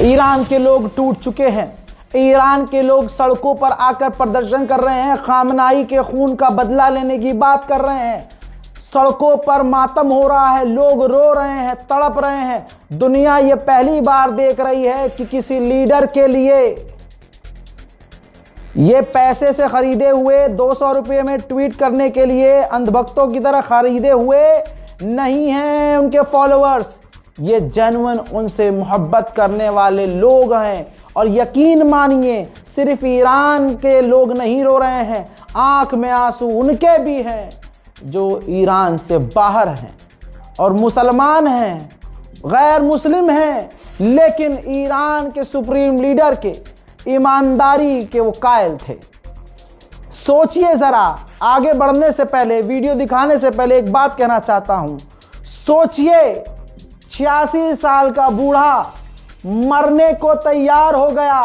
Iran के लोग टूट चुके हैं। ईरान के लोग सड़कों पर आकर प्रदर्शन कर रहे हैं, खामनाई के खून का बदला लेने की बात कर रहे हैं। सड़कों पर मातम हो रहा है, लोग रो रहे हैं, तड़प रहे हैं। दुनिया ये पहली बार देख रही है कि किसी लीडर के लिए ये पैसे से खरीदे हुए 200 रुपये में ट्वीट करने के लिए अंधभक्तों की तरह खरीदे हुए नहीं हैं उनके फॉलोअर्स। ये जेन्युइन उनसे मोहब्बत करने वाले लोग हैं। और यकीन मानिए, सिर्फ ईरान के लोग नहीं रो रहे हैं, आंख में आंसू उनके भी हैं जो ईरान से बाहर हैं और मुसलमान हैं, गैर मुस्लिम हैं, लेकिन ईरान के सुप्रीम लीडर के ईमानदारी के वो कायल थे। सोचिए जरा, आगे बढ़ने से पहले, वीडियो दिखाने से पहले एक बात कहना चाहता हूं। सोचिए, 86 साल का बूढ़ा मरने को तैयार हो गया,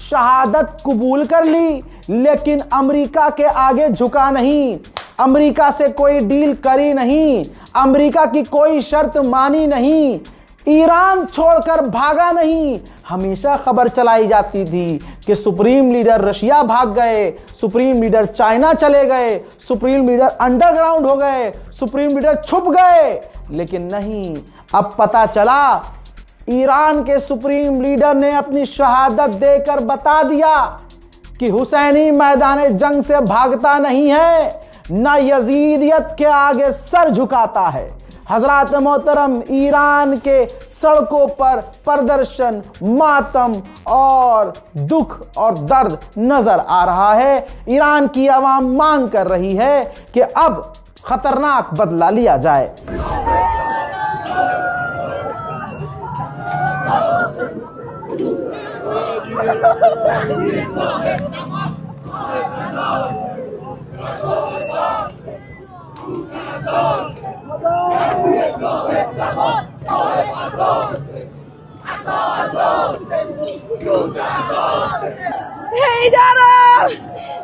शहादत कबूल कर ली, लेकिन अमेरिका के आगे झुका नहीं, अमेरिका से कोई डील करी नहीं, अमेरिका की कोई शर्त मानी नहीं, ईरान छोड़कर भागा नहीं। हमेशा खबर चलाई जाती थी कि सुप्रीम लीडर रशिया भाग गए, सुप्रीम लीडर चाइना चले गए, सुप्रीम लीडर अंडरग्राउंड हो गए, सुप्रीम लीडर छुप गए, लेकिन नहीं। अब पता चला, ईरान के सुप्रीम लीडर ने अपनी शहादत देकर बता दिया कि हुसैनी मैदान जंग से भागता नहीं है, न यजीदियत के आगे सर झुकाता है। हजरात मोहतरम, ईरान के सड़कों पर प्रदर्शन, मातम और दुख और दर्द नजर आ रहा है। ईरान की आवाम मांग कर रही है कि अब खतरनाक बदला लिया जाए।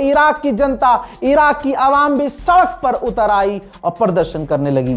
इराक की जनता, इराक की आवाम भी सड़क पर उतर आई और प्रदर्शन करने लगी।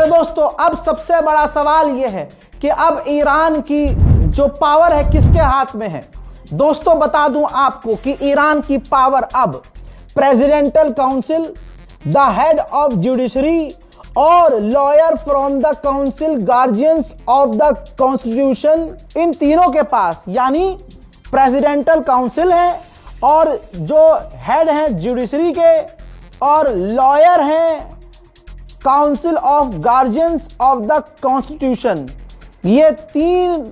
मेरे दोस्तों, अब सबसे बड़ा सवाल यह है कि अब ईरान की जो पावर है किसके हाथ में है। दोस्तों बता दूं आपको कि ईरान की पावर अब presidential council, the head of judiciary और lawyer from the council, guardians of the constitution, इन तीनों के पास, यानी प्रेसिडेंशियल काउंसिल है और जो हेड हैं जुडिशरी के और लॉयर हैं council of guardians of the constitution, ये तीन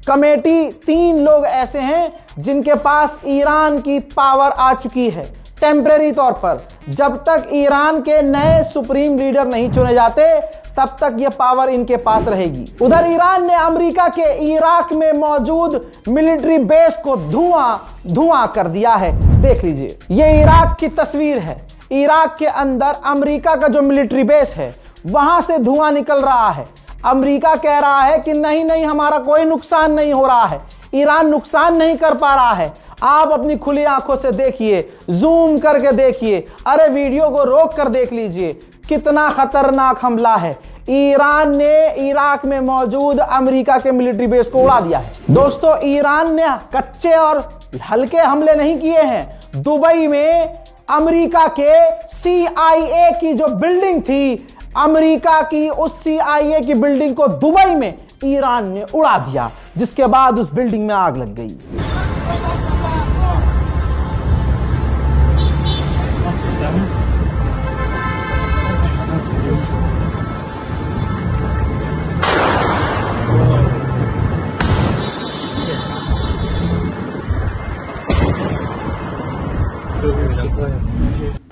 कमेटी, तीन लोग ऐसे हैं जिनके पास ईरान की पावर आ चुकी है टेम्परेरी तौर पर। जब तक ईरान के नए सुप्रीम लीडर नहीं चुने जाते तब तक यह पावर इनके पास रहेगी। उधर ईरान ने अमेरिका के इराक में मौजूद मिलिट्री बेस को धुआं कर दिया है। देख लीजिए, यह इराक की तस्वीर है। इराक के अंदर अमेरिका का जो मिलिट्री बेस है वहां से धुआं निकल रहा है। अमेरिका कह रहा है कि नहीं, हमारा कोई नुकसान नहीं हो रहा है, ईरान नुकसान नहीं कर पा रहा है। आप अपनी खुली आंखों से देखिए, जूम करके देखिए, अरे वीडियो को रोक कर देख लीजिए, कितना खतरनाक हमला है। ईरान ने इराक में मौजूद अमेरिका के मिलिट्री बेस को उड़ा दिया है। दोस्तों, ईरान ने कच्चे और हल्के हमले नहीं किए हैं। दुबई में अमेरिका के CIA की जो बिल्डिंग थी, अमेरिका की उस CIA की बिल्डिंग को दुबई में ईरान ने उड़ा दिया, जिसके बाद उस बिल्डिंग में आग लग गई।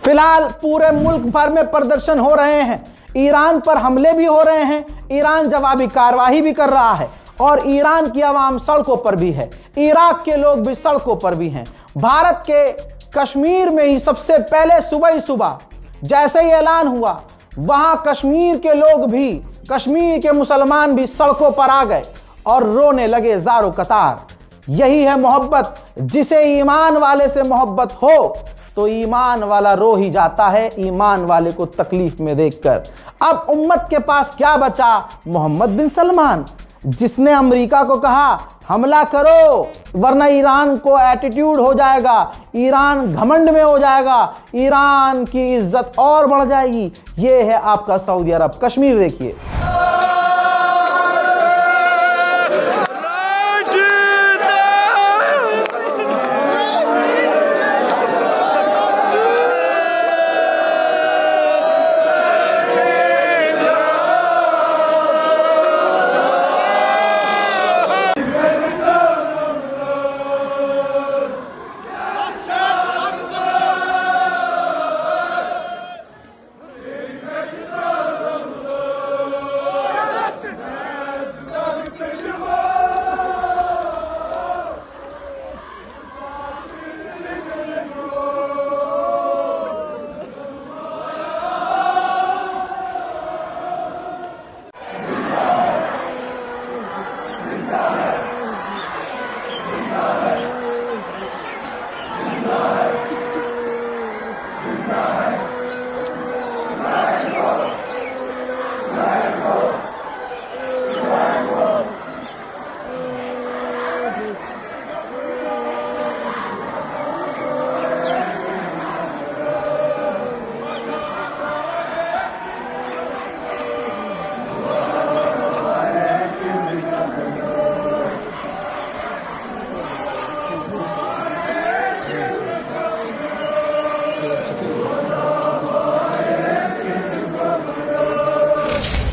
फिलहाल पूरे मुल्क भर में प्रदर्शन हो रहे हैं, ईरान पर हमले भी हो रहे हैं, ईरान जवाबी कार्रवाई भी कर रहा है और ईरान की आवाम सड़कों पर भी है, इराक के लोग भी सड़कों पर भी हैं। भारत के कश्मीर में ही सबसे पहले सुबह ही सुबह जैसे ही ऐलान हुआ, वहां कश्मीर के लोग भी, कश्मीर के मुसलमान भी सड़कों पर आ गए और रोने लगे ज़ारो कतार। यही है मोहब्बत। जिसे ईमान वाले से मोहब्बत हो तो ईमान वाला रो ही जाता है, ईमान वाले को तकलीफ में देखकर। अब उम्मत के पास क्या बचा? मोहम्मद बिन सलमान, जिसने अमेरिका को कहा हमला करो वरना ईरान को एटीट्यूड हो जाएगा, ईरान घमंड में हो जाएगा, ईरान की इज्जत और बढ़ जाएगी। यह है आपका सऊदी अरब। कश्मीर देखिए,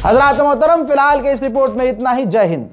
हज़रात मोहतरम, फिलहाल के इस रिपोर्ट में इतना ही। जय हिंद।